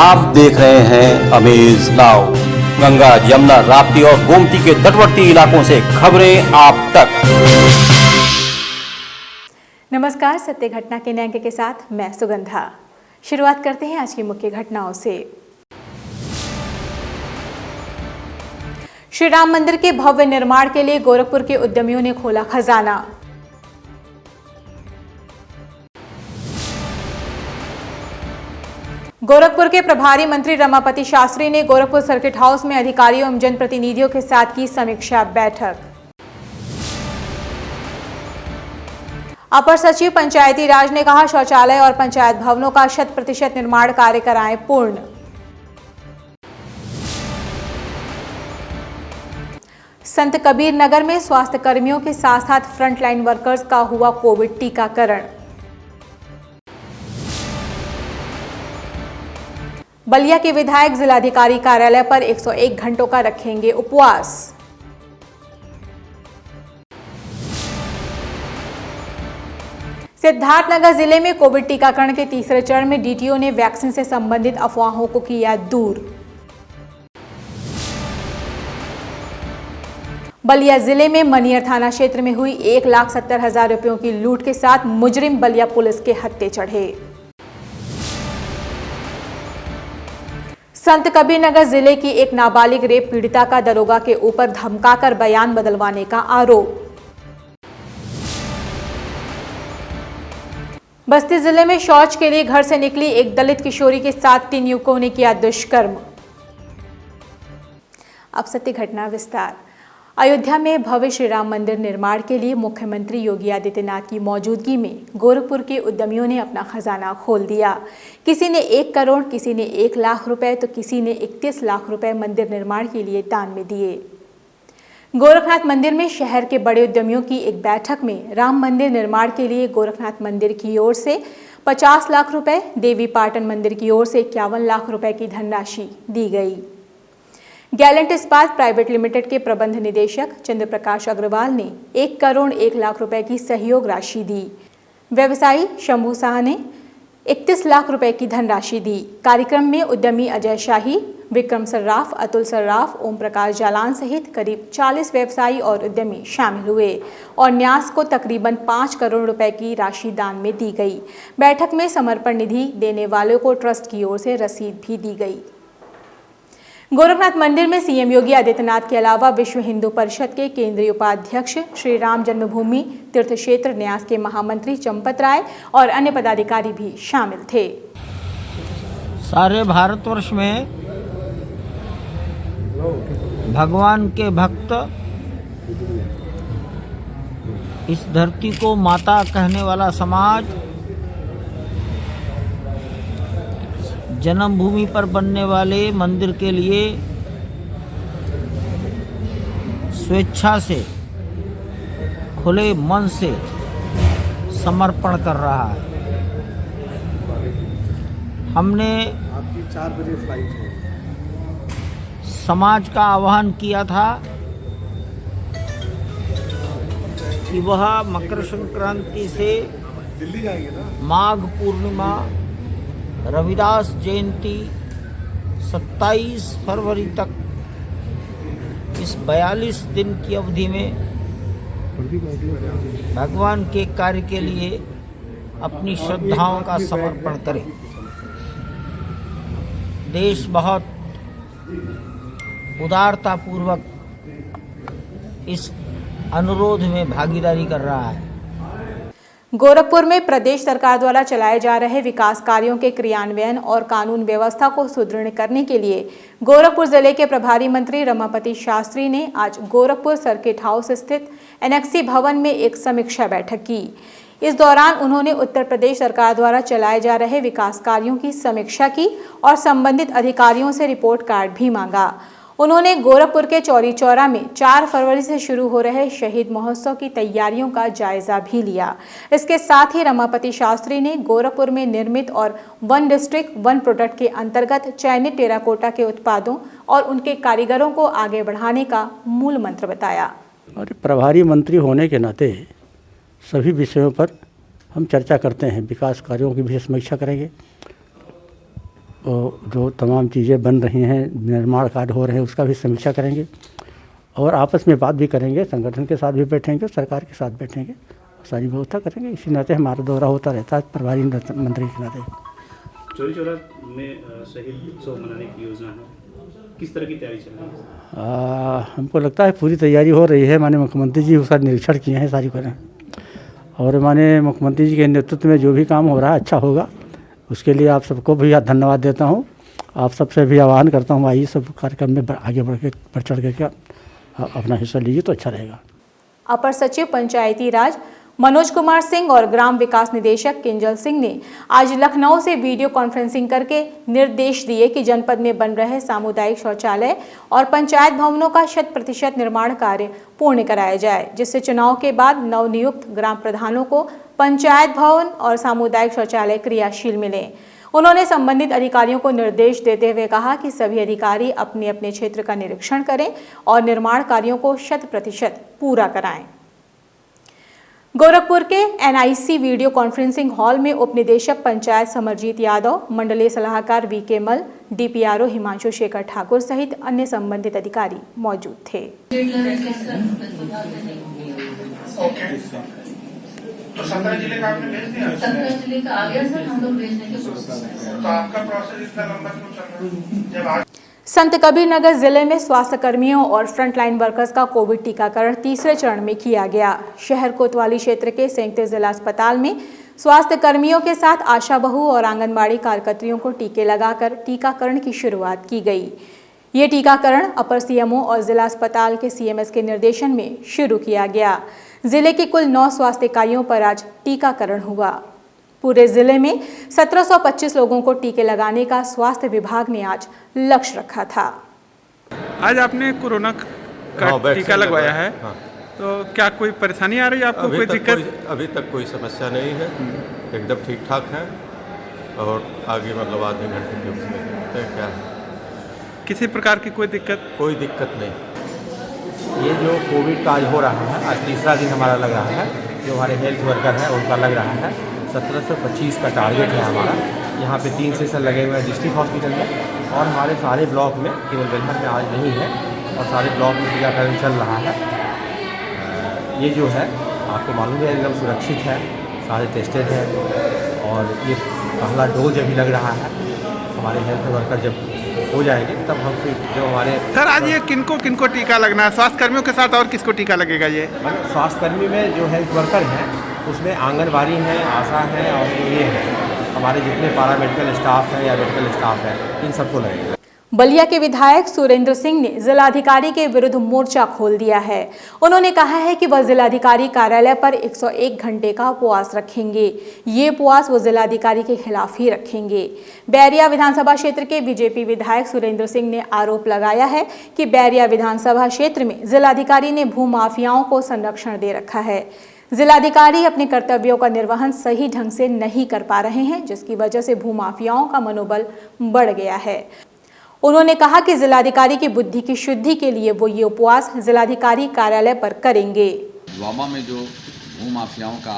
आप देख रहे हैं अमेज नाउ। गंगा, यमुना, राप्ती और गोमती के तटवर्ती इलाकों से खबरें आप तक। नमस्कार, सत्य घटना के न्याय के साथ मैं सुगंधा। शुरुआत करते हैं आज की मुख्य घटनाओं से। श्री राम मंदिर के भव्य निर्माण के लिए गोरखपुर के उद्यमियों ने खोला खजाना। गोरखपुर के प्रभारी मंत्री रमापति शास्त्री ने गोरखपुर सर्किट हाउस में अधिकारियों एवं जनप्रतिनिधियों के साथ की समीक्षा बैठक। अपर सचिव पंचायती राज ने कहा, शौचालय और पंचायत भवनों का 100% निर्माण कार्य कराएं पूर्ण। संत कबीर नगर में स्वास्थ्य कर्मियों के साथ साथ फ्रंटलाइन वर्कर्स का हुआ कोविड टीकाकरण। बलिया के विधायक जिलाधिकारी कार्यालय पर 101 घंटों का रखेंगे उपवास। सिद्धार्थनगर जिले में कोविड टीकाकरण के तीसरे चरण में डीटीओ ने वैक्सीन से संबंधित अफवाहों को किया दूर। बलिया जिले में मनियर थाना क्षेत्र में हुई 1,70,000 रुपयों की लूट के साथ मुजरिम बलिया पुलिस के हत्थे चढ़े। संत कबीर नगर जिले की एक नाबालिग रेप पीड़िता का दरोगा के ऊपर धमकाकर बयान बदलवाने का आरोप। बस्ती जिले में शौच के लिए घर से निकली एक दलित किशोरी के साथ 3 युवकों ने किया दुष्कर्म। अब सत्य घटना विस्तार। अयोध्या में भव्य श्री राम मंदिर निर्माण के लिए मुख्यमंत्री योगी आदित्यनाथ की मौजूदगी में गोरखपुर के उद्यमियों ने अपना खजाना खोल दिया। किसी ने 1 करोड़, किसी ने 1 लाख रुपए तो किसी ने 31 लाख रुपए मंदिर निर्माण के लिए दान में दिए। गोरखनाथ मंदिर में शहर के बड़े उद्यमियों की एक बैठक में राम मंदिर निर्माण के लिए गोरखनाथ मंदिर की ओर से 50 लाख रुपए, देवी पाटन मंदिर की ओर से 51 लाख रुपए की धनराशि दी गई। गैलेंट इस्पात प्राइवेट लिमिटेड के प्रबंध निदेशक चंद्र प्रकाश अग्रवाल ने 1 करोड़ 1 लाख रुपए की सहयोग राशि दी। व्यवसायी शंभू शाह ने 31 लाख रुपए की धनराशि दी। कार्यक्रम में उद्यमी अजय शाही, विक्रम सर्राफ, अतुल सर्राफ, ओम प्रकाश जालान सहित करीब 40 व्यवसायी और उद्यमी शामिल हुए और न्यास को तकरीबन 5 करोड़ रुपए की राशि दान में दी गई। बैठक में समर्पण निधि देने वालों को ट्रस्ट की ओर से रसीद भी दी गई। गोरखनाथ मंदिर में सीएम योगी आदित्यनाथ के अलावा विश्व हिंदू परिषद के केंद्रीय उपाध्यक्ष, श्री राम जन्मभूमि तीर्थ क्षेत्र न्यास के महामंत्री चंपत राय और अन्य पदाधिकारी भी शामिल थे। सारे भारतवर्ष में भगवान के भक्त, इस धरती को माता कहने वाला समाज, जन्मभूमि पर बनने वाले मंदिर के लिए स्वेच्छा से, खुले मन से समर्पण कर रहा है। हमने आपकी 4 बजे फ्लाइट है। समाज का आह्वान किया था कि वह मकर संक्रांति से दिल्ली जाएंगे ना, माघ पूर्णिमा, रविदास जयंती 27 फरवरी तक इस 42 दिन की अवधि में भगवान के कार्य के लिए अपनी श्रद्धाओं का समर्पण करें। देश बहुत उदारतापूर्वक इस अनुरोध में भागीदारी कर रहा है। गोरखपुर में प्रदेश सरकार द्वारा चलाए जा रहे विकास कार्यों के क्रियान्वयन और कानून व्यवस्था को सुदृढ़ करने के लिए गोरखपुर जिले के प्रभारी मंत्री रमापति शास्त्री ने आज गोरखपुर सर्किट हाउस स्थित एनेक्सी भवन में एक समीक्षा बैठक की। इस दौरान उन्होंने उत्तर प्रदेश सरकार द्वारा चलाए जा रहे विकास कार्यों की समीक्षा की और संबंधित अधिकारियों से रिपोर्ट कार्ड भी मांगा। उन्होंने गोरखपुर के चौरी चौरा में 4 फरवरी से शुरू हो रहे शहीद महोत्सव की तैयारियों का जायजा भी लिया। इसके साथ ही रमापति शास्त्री ने गोरखपुर में निर्मित और 1 डिस्ट्रिक्ट 1 प्रोडक्ट के अंतर्गत चयनित टेराकोटा के उत्पादों और उनके कारीगरों को आगे बढ़ाने का मूल मंत्र बताया। और प्रभारी मंत्री होने के नाते सभी विषयों पर हम चर्चा करते हैं। विकास कार्यों की भी समीक्षा करेंगे, जो तमाम चीज़ें बन रही हैं, निर्माण कार्य हो रहे हैं, उसका भी समीक्षा करेंगे और आपस में बात भी करेंगे, संगठन के साथ भी बैठेंगे, सरकार के साथ बैठेंगे, सारी व्यवस्था करेंगे। इसी नाते हमारा दौरा होता रहता है प्रभारी मंत्री के नाते। चौरी चौरा में शहीद उत्सव मनाने की योजना है, किस तरह की तैयारी चल रही है? हमको लगता है पूरी तैयारी हो रही है। माननीय मुख्यमंत्री जी उसका निरीक्षण किए हैं सारी करें, और माननीय मुख्यमंत्री जी के नेतृत्व में जो भी काम हो रहा है अच्छा होगा। उसके लिए आप सबको भी धन्यवाद देता हूँ। आप सबसे भी आह्वान करता हूँ, आइए सब कार्यक्रम में आगे बढ़ चढ़ के अपना हिस्सा लीजिए तो अच्छा रहेगा। अपर सचिव पंचायती राज मनोज कुमार सिंह और ग्राम विकास निदेशक किंजल सिंह ने आज लखनऊ से वीडियो कॉन्फ्रेंसिंग करके निर्देश दिए कि जनपद में बन रहे सामुदायिक शौचालय और पंचायत भवनों का 100% निर्माण कार्य पूर्ण कराया जाए, जिससे चुनाव के बाद नवनियुक्त ग्राम प्रधानों को पंचायत भवन और सामुदायिक शौचालय क्रियाशील मिले। उन्होंने संबंधित अधिकारियों को निर्देश देते हुए कहा कि सभी अधिकारी अपने अपने क्षेत्र का निरीक्षण करें और निर्माण कार्यों को 100% पूरा कराएं। गोरखपुर के NIC वीडियो कॉन्फ्रेंसिंग हॉल में उप निदेशक पंचायत समरजीत यादव, मंडलीय सलाहकार VK मल, DPRO हिमांशु शेखर ठाकुर सहित अन्य संबंधित अधिकारी मौजूद थे। तो 17 जिले का आपने भेज दिया? 17 जिले का आ गया सर, हम लोग भेजने के प्रोसेस में। तो आपका प्रोसेस इतना लंबा क्यों चल रहा है? संत कबीर नगर जिले में स्वास्थ्य कर्मियों और फ्रंटलाइन वर्कर्स का कोविड टीकाकरण तीसरे चरण में किया गया। शहर कोतवाली क्षेत्र के संयुक्त जिला अस्पताल में स्वास्थ्य कर्मियों के साथ आशा बहू और आंगनबाड़ी कार्यकर्तियों को टीके लगाकर टीकाकरण की शुरुआत की गई। ये टीकाकरण अपर CMO और जिला अस्पताल के CMS के निर्देशन में शुरू किया गया। जिले के कुल 9 स्वास्थ्य इकाइयों पर आज टीकाकरण हुआ। पूरे जिले में 1725 लोगों को टीके लगाने का स्वास्थ्य विभाग ने आज लक्ष्य रखा था। आज आपने कोरोना का टीका लगवाया है। हाँ। तो क्या कोई परेशानी आ रही है आपको? कोई दिक्कत? अभी तक कोई समस्या नहीं है, एकदम ठीक ठाक है और आगे मतलब आधे घंटे के उसमें क्या है, किसी प्रकार की कोई दिक्कत? कोई दिक्कत नहीं। ये जो कोविड का आज हो रहा है, आज तीसरा दिन हमारा लग रहा है। जो हमारे हेल्थ वर्कर हैं उनका लग रहा है। 1725 का टारगेट है हमारा। यहाँ पे 3 सेशन लगे हुए हैं डिस्ट्रिक्ट हॉस्पिटल में और हमारे सारे ब्लॉक में, केवल बेलहर में आज नहीं है और सारे ब्लॉक में टीकाकरण चल रहा है। ये जो है आपको मालूम है एकदम सुरक्षित है, सारे टेस्टेड है और ये पहला डोज अभी लग रहा है। हमारे हेल्थ वर्कर जब हो जाएंगे तब हम फिर जो हमारे सर आज ये किनको टीका लगना है? स्वास्थ्य कर्मियों के साथ और किसको टीका लगेगा? ये स्वास्थ्य कर्मी में जो हेल्थ वर्कर हैं उसमें आंगनबाड़ी हैं, आशा हैं और जो ये हैं हमारे जितने पैरामेडिकल स्टाफ है या मेडिकल स्टाफ है, इन सबको लगेगा। बलिया के विधायक सुरेंद्र सिंह ने जिलाधिकारी के विरुद्ध मोर्चा खोल दिया है। उन्होंने कहा है कि वह जिलाधिकारी कार्यालय पर 101 घंटे का उपवास रखेंगे। ये उपवास वो जिलाधिकारी के खिलाफ ही रखेंगे। बैरिया विधानसभा क्षेत्र के बीजेपी विधायक सुरेंद्र सिंह ने आरोप लगाया है कि बैरिया विधानसभा क्षेत्र में जिलाधिकारी ने भूमाफियाओं को संरक्षण दे रखा है। जिलाधिकारी अपने कर्तव्यों का निर्वहन सही ढंग से नहीं कर पा रहे हैं, जिसकी वजह से भूमाफियाओं का मनोबल बढ़ गया है। उन्होंने कहा कि जिलाधिकारी की बुद्धि की शुद्धि के लिए वो ये उपवास जिलाधिकारी कार्यालय पर करेंगे। वामा में जो भूमाफियाओं का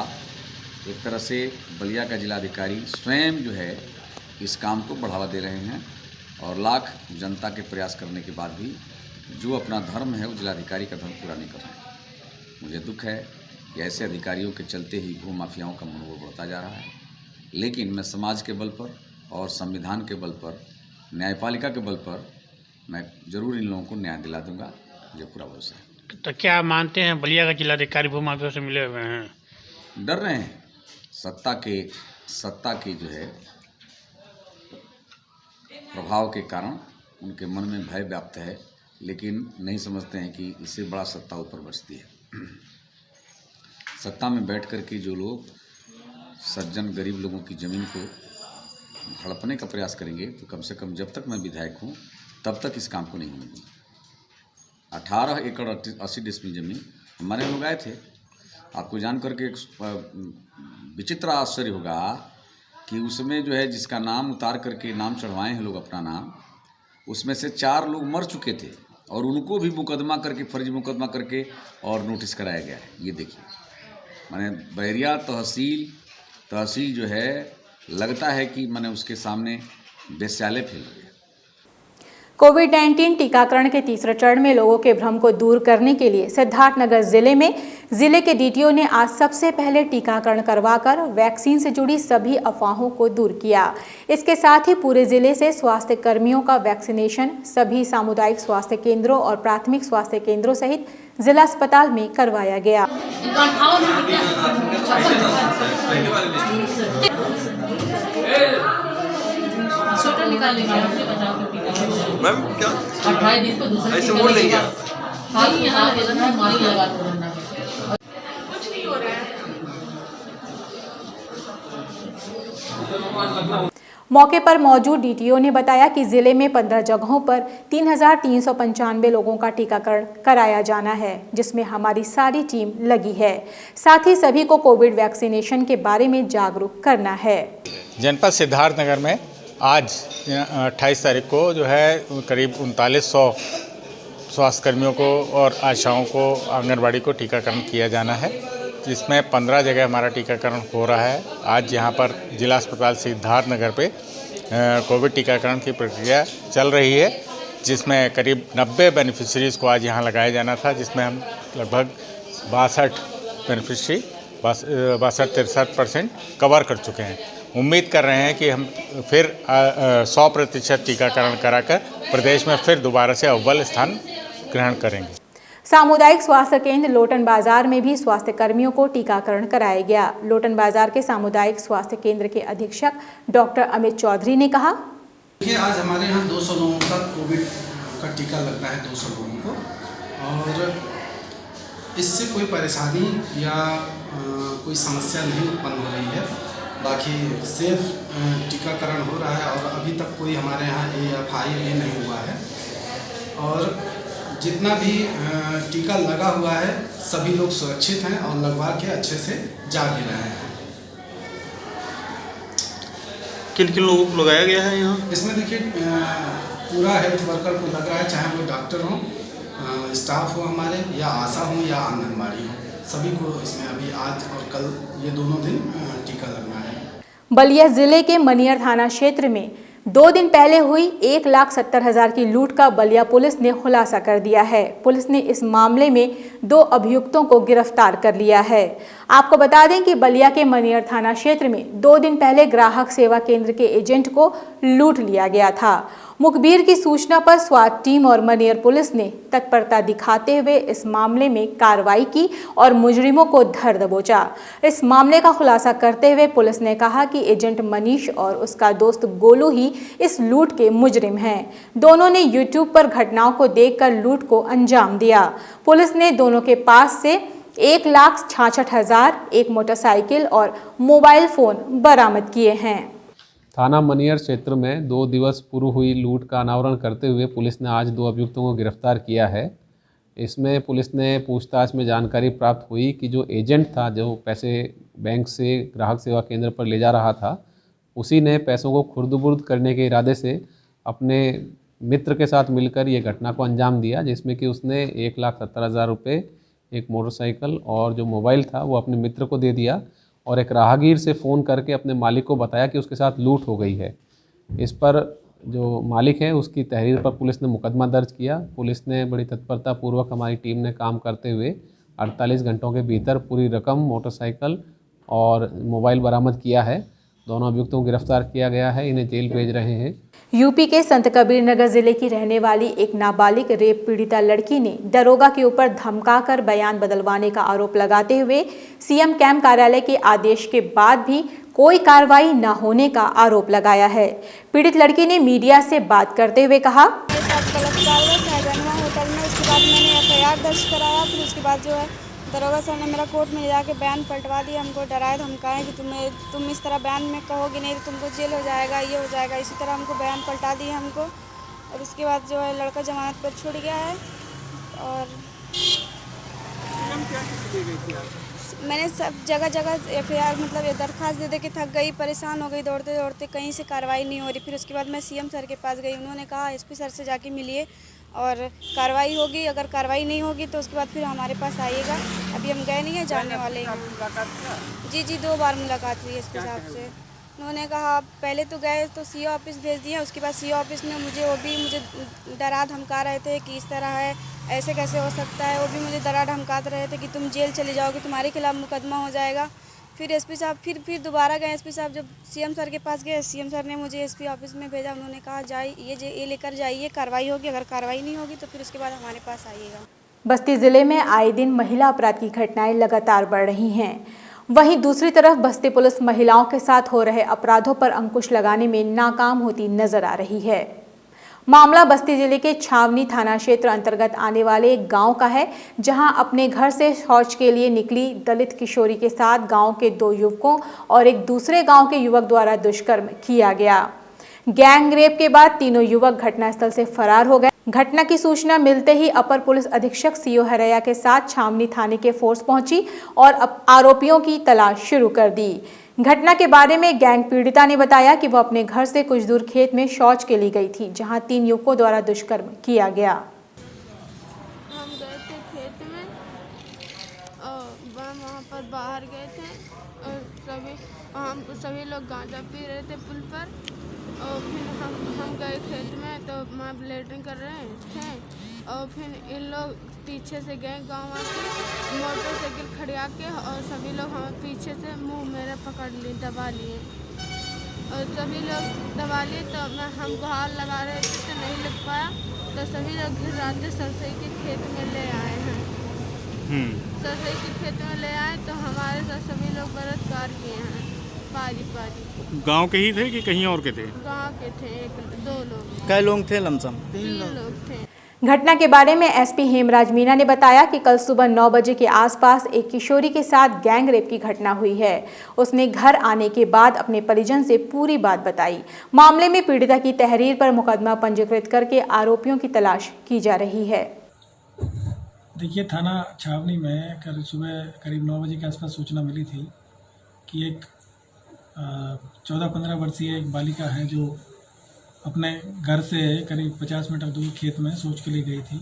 एक तरह से बलिया का जिलाधिकारी स्वयं जो है इस काम को बढ़ावा दे रहे हैं और लाख जनता के प्रयास करने के बाद भी जो अपना धर्म है वो जिलाधिकारी का धर्म पूरा नहीं कर रहे। मुझे दुख है कि ऐसे अधिकारियों के चलते ही भूमाफियाओं का मनोबल बढ़ता जा रहा है। लेकिन मैं समाज के बल पर और संविधान के बल पर, न्यायपालिका के बल पर मैं जरूर इन लोगों को न्याय दिला दूंगा, मुझे पूरा भरोसा है। तो क्या मानते हैं बलिया का जिलाधिकारी भूमाफियों से मिले हुए हैं? डर रहे हैं। सत्ता की जो है प्रभाव के कारण उनके मन में भय व्याप्त है, लेकिन नहीं समझते हैं कि इससे बड़ा सत्ता ऊपर बचती है। सत्ता में बैठ कर के जो लोग सज्जन गरीब लोगों की ज़मीन को हड़पने का प्रयास करेंगे तो कम से कम जब तक मैं विधायक हूँ तब तक इस काम को नहीं होने दूँगा। 18 एकड़ 80 डिसमिल जमीन हमारे लोग आए थे। आपको जान करके एक विचित्र आश्चर्य होगा कि उसमें जो है जिसका नाम उतार करके नाम चढ़वाए हैं लोग अपना नाम, उसमें से 4 लोग मर चुके थे और उनको भी मुकदमा करके, फर्जी मुकदमा करके और नोटिस कराया गया है। ये देखिए, माने बैरिया तहसील जो है लगता है कि मैंने उसके सामने वेश्यालय फेल हो गया। कोविड-19 टीकाकरण के तीसरे चरण में लोगों के भ्रम को दूर करने के लिए सिद्धार्थनगर जिले में जिले के डीटीओ ने आज सबसे पहले टीकाकरण करवाकर वैक्सीन से जुड़ी सभी अफवाहों को दूर किया। इसके साथ ही पूरे जिले से स्वास्थ्य कर्मियों का वैक्सीनेशन सभी सामुदायिक स्वास्थ्य केंद्रों और प्राथमिक स्वास्थ्य केंद्रों सहित जिला अस्पताल में करवाया गया। मैम क्या ऐसे बोल रही है? मौके पर मौजूद डीटीओ ने बताया कि जिले में 15 जगहों पर 3,395 लोगों का टीकाकरण कराया जाना है, जिसमें हमारी सारी टीम लगी है। साथ ही सभी को कोविड वैक्सीनेशन के बारे में जागरूक करना है। जनपद सिद्धार्थनगर में आज 28 तारीख को जो है करीब 3900 स्वास्थ्यकर्मियों को और आशाओं को आंगनबाड़ी को टीकाकरण किया जाना है, जिसमें 15 जगह हमारा टीकाकरण हो रहा है। आज यहाँ पर जिला अस्पताल सिद्धार्थनगर पे कोविड टीकाकरण की प्रक्रिया चल रही है, जिसमें करीब 90 बेनिफिशरीज़ को आज यहाँ लगाया जाना था, जिसमें हम लगभग 62 बेनिफिशरी 62-63% कवर कर चुके हैं। उम्मीद कर रहे हैं कि हम फिर 100% टीकाकरण कराकर प्रदेश में फिर दोबारा से अव्वल स्थान ग्रहण करेंगे। सामुदायिक स्वास्थ्य केंद्र लोटन बाजार में भी स्वास्थ्य कर्मियों को टीकाकरण कराया गया। लोटन बाजार के सामुदायिक स्वास्थ्य केंद्र के अधीक्षक डॉक्टर अमित चौधरी ने कहा, देखिए आज हमारे यहाँ 200 लोगों का कोविड का टीका लगता है, 200 लोगों को, और इससे कोई परेशानी या कोई समस्या नहीं उत्पन्न हो रही है। बाकी सेफ टीकाकरण हो रहा है और अभी तक कोई हमारे यहाँ AFI भी नहीं हुआ है, और जितना भी टीका लगा हुआ है सभी लोग सुरक्षित हैं और लगवा के अच्छे से जा भी रहे हैं। किन किन लोगों को लगाया गया है यहाँ? इसमें देखिए पूरा हेल्थ वर्कर को लगा है, चाहे वो डॉक्टर हो, स्टाफ हो हमारे, या आशा हो या आंगनबाड़ी हो, सभी को इसमें अभी आज और कल ये दोनों दिन टीका लगना है। बलिया जिले के मनियर थाना क्षेत्र में 2 दिन पहले हुई 1,70,000 की लूट का बलिया पुलिस ने खुलासा कर दिया है। पुलिस ने इस मामले में 2 अभियुक्तों को गिरफ्तार कर लिया है। आपको बता दें कि बलिया के मनियर थाना क्षेत्र में 2 दिन पहले ग्राहक सेवा केंद्र के एजेंट को लूट लिया गया था। मुखबिर की सूचना पर स्वाट टीम और मनियर पुलिस ने तत्परता दिखाते हुए इस मामले में कार्रवाई की और मुजरिमों को धर दबोचा। इस मामले का खुलासा करते हुए पुलिस ने कहा कि एजेंट मनीष और उसका दोस्त गोलू ही इस लूट के मुजरिम हैं। दोनों ने यूट्यूब पर घटनाओं को देखकर लूट को अंजाम दिया। पुलिस ने दोनों के पास से 1,66,000, एक मोटरसाइकिल और मोबाइल फोन बरामद किए हैं। थाना मनियर क्षेत्र में 2 दिवस पूर्व हुई लूट का अनावरण करते हुए पुलिस ने आज 2 अभियुक्तों को गिरफ्तार किया है। इसमें पुलिस ने पूछताछ में जानकारी प्राप्त हुई कि जो एजेंट था, जो पैसे बैंक से ग्राहक सेवा केंद्र पर ले जा रहा था, उसी ने पैसों को खुर्द-बुर्द करने के इरादे से अपने मित्र के साथ मिलकर ये घटना को अंजाम दिया, जिसमें कि उसने 1,70,000 रुपये, एक मोटरसाइकिल और जो मोबाइल था वो अपने मित्र को दे दिया और एक राहगीर से फ़ोन करके अपने मालिक को बताया कि उसके साथ लूट हो गई है। इस पर जो मालिक है उसकी तहरीर पर पुलिस ने मुकदमा दर्ज किया। पुलिस ने बड़ी तत्परता पूर्वक, हमारी टीम ने काम करते हुए 48 घंटों के भीतर पूरी रकम, मोटरसाइकिल और मोबाइल बरामद किया है। दोनों अभियुक्तों को गिरफ्तार किया गया है, इन्हें जेल भेज रहे हैं। यूपी के संत कबीर नगर जिले की रहने वाली एक नाबालिग रेप पीड़िता लड़की ने दरोगा के ऊपर धमकाकर बयान बदलवाने का आरोप लगाते हुए सीएम कैंप कार्यालय के आदेश के बाद भी कोई कार्रवाई न होने का आरोप लगाया है। पीड़ित लड़की ने मीडिया से बात करते हुए कहा, होटल में, उसके बाद मैंने FIR दर्ज कराया। फिर उसके बाद जो है दरोगा साहब ने मेरा कोर्ट में ले जाके बयान पलटवा दिया। हमको डराए धमकाए कि तुम इस तरह बयान में कहोगे नहीं तो तुमको जेल हो जाएगा, ये हो जाएगा। इसी तरह हमको बयान पलटा दिया हमको। और उसके बाद जो है लड़का जमानत पर छूट गया है। और मैंने सब जगह FIR मतलब ये दरख्वास्त दे के थक गई, परेशान हो गई, दौड़ते दौड़ते, कहीं से कार्रवाई नहीं हो रही। फिर उसके बाद मैं CM सर के पास गई। उन्होंने कहा SP सर से जाके मिलिए और कार्रवाई होगी। अगर कार्रवाई नहीं होगी तो उसके बाद फिर हमारे पास आइएगा। अभी हम गए नहीं हैं, जाने वाले हैं। जी 2 बार मुलाकात हुई SP साहब से। उन्होंने कहा पहले तो गए तो सीओ ऑफिस भेज दिया, उसके बाद सीओ ऑफिस में मुझे डरा धमका रहे थे कि इस तरह है, ऐसे कैसे हो सकता है। वो भी मुझे डरा धमका रहे थे कि तुम जेल चले जाओगे, तुम्हारे खिलाफ मुकदमा हो जाएगा। फिर एसपी साहब फिर दोबारा गए एसपी साहब, जब सीएम सर के पास गए, सीएम सर ने मुझे एसपी ऑफिस में भेजा। उन्होंने कहा ये लेकर जाइए, कार्रवाई होगी, अगर कार्रवाई नहीं होगी तो फिर उसके बाद हमारे पास आइएगा। बस्ती जिले में आए दिन महिला अपराध की घटनाएं लगातार बढ़ रही हैं। वहीं दूसरी तरफ बस्ती पुलिस महिलाओं के साथ हो रहे अपराधों पर अंकुश लगाने में नाकाम होती नजर आ रही है। मामला बस्ती जिले के छावनी थाना क्षेत्र अंतर्गत आने वाले एक गांव का है, जहां अपने घर से शौच के लिए निकली दलित किशोरी के साथ गांव के 2 युवकों और एक दूसरे गांव के युवक द्वारा दुष्कर्म किया गया। गैंग रेप के बाद तीनों युवक घटनास्थल से फरार हो गए। घटना की सूचना मिलते ही अपर पुलिस अधीक्षक सीओ हरैया के साथ छावनी थाने के फोर्स पहुंची और आरोपियों की तलाश शुरू कर दी। घटना के बारे में गैंग पीड़िता ने बताया कि वह अपने घर से कुछ दूर खेत में शौच के लिए गई थी, जहां 3 युवकों द्वारा दुष्कर्म किया गया। हम गए थे खेत में और वहाँ पर बाहर गए थे और सभी लोग गांजा पी रहे थे पुल पर। और फिर हम गए खेत में तो वहाँ लेटरिंग कर रहे थे और फिर इन लोग पीछे से गए गाँव आके मोटरसाइकिल खड़िया के और सभी लोग हमें पीछे से मुंह मेरा पकड़ लिए, दबा लिए और सभी लोग दबा लिए। तो हम गुहार लगा रहे थे तो नहीं लग पाया, तो सभी लोग घिराते सरसई के खेत में ले आए हैं। सरसई के खेत में ले आए तो हमारे साथ सभी लोग बलात्कार किए हैं। पारी गांव के ही थे कि कहीं और के थे? गांव के थे, 2 लोग। कई लोग थे? लमसम 3 लोग थे। घटना के बारे में एसपी हेमराज मीना ने बताया कि कल सुबह 9 बजे के आसपास एक किशोरी के साथ गैंग रेप की घटना हुई है। उसने घर आने के बाद अपने परिजन से पूरी बात बताई। मामले में पीड़िता की तहरीर पर मुकदमा पंजीकृत करके आरोपियों की तलाश की जा रही है। देखिए, थाना छावनी में कल सुबह करीब 9 बजे के आसपास सूचना मिली थी कि एक 14-15 वर्षीय एक बालिका है जो अपने घर से करीब 50 मीटर दूर खेत में शौच के लिए गई थी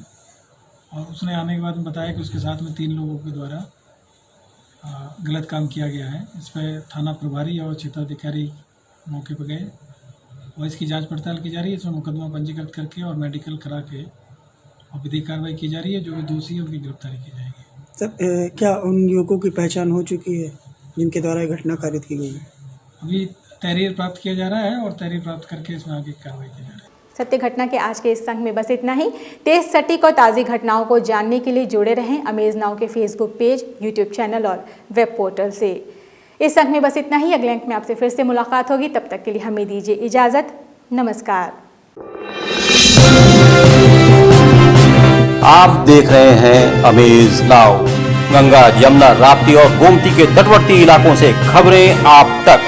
और उसने आने के बाद बताया कि उसके साथ में 3 लोगों के द्वारा गलत काम किया गया है। इस पर थाना प्रभारी और क्षेत्राधिकारी मौके पर गए और इसकी जांच पड़ताल की जा रही है। इसमें मुकदमा पंजीकृत करके और मेडिकल करा के और विधिक कार्रवाई की जा रही है। जो भी दोषी है उनकी गिरफ्तारी की जाएगी। सर, क्या उन युवकों की पहचान हो चुकी है जिनके द्वारा घटना कारित की गई है? अभी तहरीर प्राप्त किया जा रहा है और तहरीर प्राप्त करके इसमें आगे कार्रवाई की जा रही है। सत्य घटना के आज के इस संग में बस इतना ही। तेज, सटीक और ताज़ी घटनाओं को जानने के लिए जुड़े रहें अमेज नाउ के फेसबुक पेज, यूट्यूब चैनल और वेब पोर्टल से। इस संग में बस इतना ही। अगले अंक में आपसे फिर से मुलाकात होगी। तब तक के लिए हमें दीजिए इजाज़त। नमस्कार। आप देख रहे हैं अमेज नाउ। गंगा, यमुना, राप्ती और गोमती के तटवर्ती इलाकों से खबरें आप तक।